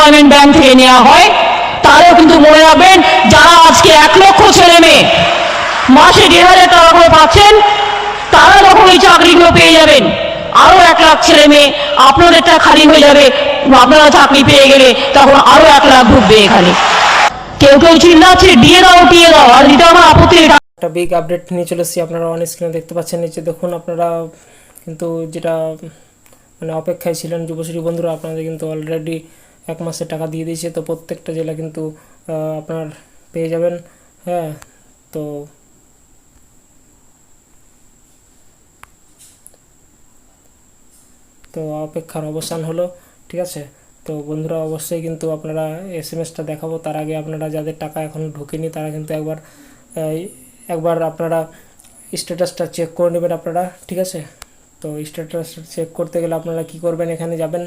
Employment bank থেকে নেওয়া হয়। তাহলেও কিন্তু মনে রাখবেন, যারা আজকে 1 লক্ষ ছেলে মেয়ে মাসে 1,500 টাকা করে পাচ্ছেন, তারা যখন এই চাকরিগুলো পেয়ে যাবেন, আরো 1 লাখ ছেলে মেয়ে আপনাদেরটা খালি হয়ে যাবে। আপনারা চাকরি পেয়ে গেলে তখন আরো 1 লাখ ঢুকবে এখানে। কেউ কেউ চিল্লাচ্ছে দিয়ে দাও টিয়ে দাও, আর দিতে আমার আপত্তি নেই। একটা বিগ আপডেট নিয়ে চলে এসেছি, আপনারা অন স্ক্রিনে দেখতে পাচ্ছেন। নিচে দেখুন, আপনারা কিন্তু যেটা মানে অপেক্ষায় ছিলেন যুবশ্রী বন্ধুরা, আপনাদের কিন্তু অলরেডি 1 মাসের টাকা দিয়ে দিয়েছে। তো প্রত্যেকটা জেলা কিন্তু আপনার পেয়ে যাবেন। হ্যাঁ, তো তো অপেক্ষার অবসান হলো, ঠিক আছে। তো বন্ধুরা অবশ্যই কিন্তু আপনারা এসএমএসটা দেখাবো, তার আগে আপনারা যাদের টাকা এখনও ঢোকেনি তারা কিন্তু একবার আপনারা স্ট্যাটাসটা চেক করে নেবেন আপনারা, ঠিক আছে। তো স্ট্যাটাস চেক করতে গেলে আপনারা কি করবেন, এখানে যাবেন,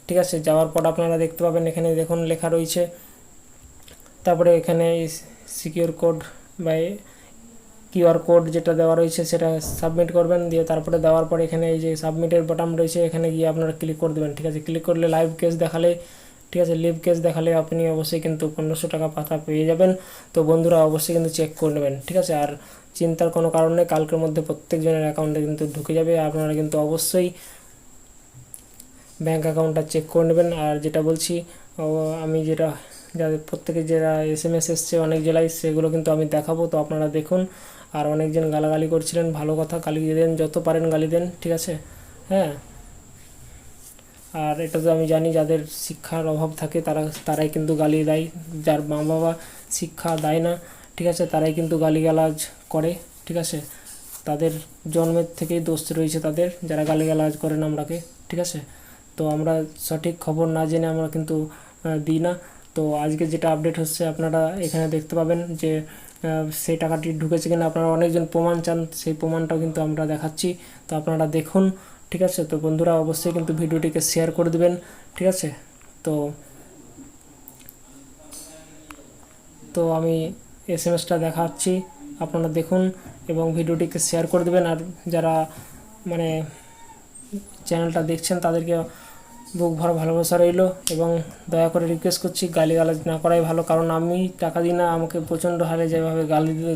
ঠিক আছে। যাওয়ার পর আপনারা দেখতে পাবেন এখানে দেখুন লেখা রয়েছে, তারপরে এখানে সিকিউর কোড বা কিউআর কোড যেটা দেওয়া রয়েছে সেটা সাবমিট করবেন, দিয়ে তারপরে দেওয়ার পর এখানে এই যে সাবমিটের বাটন রয়েছে, এখানে গিয়ে আপনারা ক্লিক করে দেবেন, ঠিক আছে। ক্লিক করলে লাইভ কেস দেখালে, ঠিক আছে, লিভ কেস দেখালে আপনি অবশ্যই কিন্তু 1500 টাকা পাতা পেয়ে যাবেন। তো বন্ধুরা অবশ্যই কিন্তু চেক করে নেবেন, ঠিক আছে। আর চিন্তার কোনো কারণ নেই, কালকের মধ্যে প্রত্যেকজনের অ্যাকাউন্টে কিন্তু ঢুকে যাবে। আপনারা কিন্তু অবশ্যই ব্যাঙ্ক অ্যাকাউন্টটা চেক করে নেবেন। আর যেটা বলছি, আমি যেটা যাদের প্রত্যেকে যারা এসএমএস এসছে অনেক জেলায়, সেগুলো কিন্তু আমি দেখাবো, তো আপনারা দেখুন। আর অনেকজন গালাগালি করছিলেন, ভালো কথা, গালি দেন, যত পারেন গালি দেন, ঠিক আছে। হ্যাঁ, আর এটা তো আমি জানি যাদের শিক্ষার অভাব থাকে তারাই কিন্তু গালি দেয়, যার মা বাবা শিক্ষা দেয় না, ঠিক আছে, তারাই কিন্তু গালিগালাজ করে, ঠিক আছে। তাদের জন্মের থেকেই দোষ রয়েছে তাদের, যারা গালিগালাজ করেন আমরাকে, ঠিক আছে। তো আমরা সঠিক খবর না জেনে আমরা কিন্তু দিই না। তো আজকে যেটা আপডেট হচ্ছে আপনারা এখানে দেখতে পাবেন যে সেই টাকাটি ঢুকেছে কিনা। আপনারা অনেকজন প্রমাণ চান, সেই প্রমাণটাও কিন্তু আমরা দেখাচ্ছি, তো আপনারা দেখুন, ঠিক আছে। তো বন্ধুরা অবশ্যই কিন্তু ভিডিওটিকে শেয়ার করে দেবেন, ঠিক আছে। তো তো আমি এসএমএসটা দেখাচ্ছি, আপনারা দেখুন এবং ভিডিওটিকে শেয়ার করে দেবেন। আর যারা মানে চ্যানেলটা দেখছেন তাদেরকে বুক ভরা ভালোবাসা রইল, এবং দয়া করে রিকোয়েস্ট করছি গালিগালাজ না করাই ভালো, কারণ আমি টাকা দিই না, আমাকে প্রচণ্ড হারে যেভাবে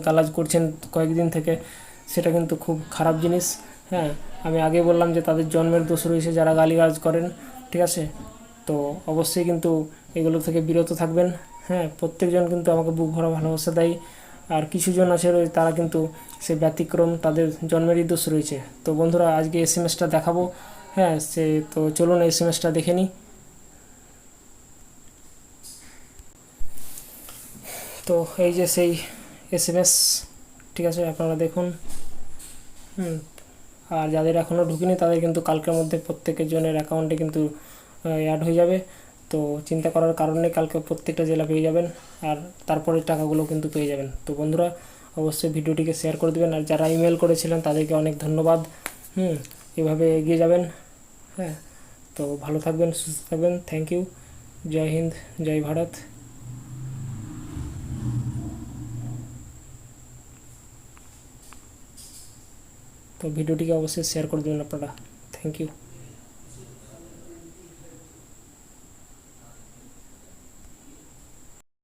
গালাজ করছেন কয়েকদিন থেকে, সেটা কিন্তু খুব খারাপ জিনিস। হ্যাঁ, আমি আগে বললাম যে তাদের জন্মের দোষ রয়েছে যারা গালিগালাজ করেন, ঠিক আছে। তো অবশ্যই কিন্তু এগুলো থেকে বিরত থাকবেন। হ্যাঁ, প্রত্যেকজন কিন্তু আমাকে বুক ভরা ভালোবাসা দেয়, আর কিছুজন আছে তারা কিন্তু সে ব্যতিক্রম, তাদের জন্মেরই দোষ রয়েছে। তো বন্ধুরা আজকে এসএমএসটা দেখাবো, হ্যাঁ, তো চলুন এসএমএসটা দেখে নিই। তো এই যে সেই এসএমএস, ঠিক আছে, আপনারা দেখুন। আর যাদের এখনও ঢুকেনি তাদের কিন্তু কালকের মধ্যে প্রত্যেকের জনের অ্যাকাউন্টে কিন্তু অ্যাড হয়ে যাবে। তো চিন্তা করার কারণ নেই, কালকে প্রত্যেকটা জেলা পেয়ে যাবেন, আর তারপরে টাকাগুলো কিন্তু পেয়ে যাবেন। তো বন্ধুরা অবশ্যই ভিডিওটিকে শেয়ার করে দেবেন, আর যারা ইমেল করেছিলেন তাদেরকে অনেক ধন্যবাদ। এভাবে এগিয়ে যাবেন। হ্যাঁ, তো ভালো থাকবেন, সুস্থ থাকবেন, থ্যাংক ইউ, জয় হিন্দ, জয় ভারত। তো ভিডিওটিকে অবশ্যই শেয়ার করে দেবেন আপনারা, থ্যাংক ইউ।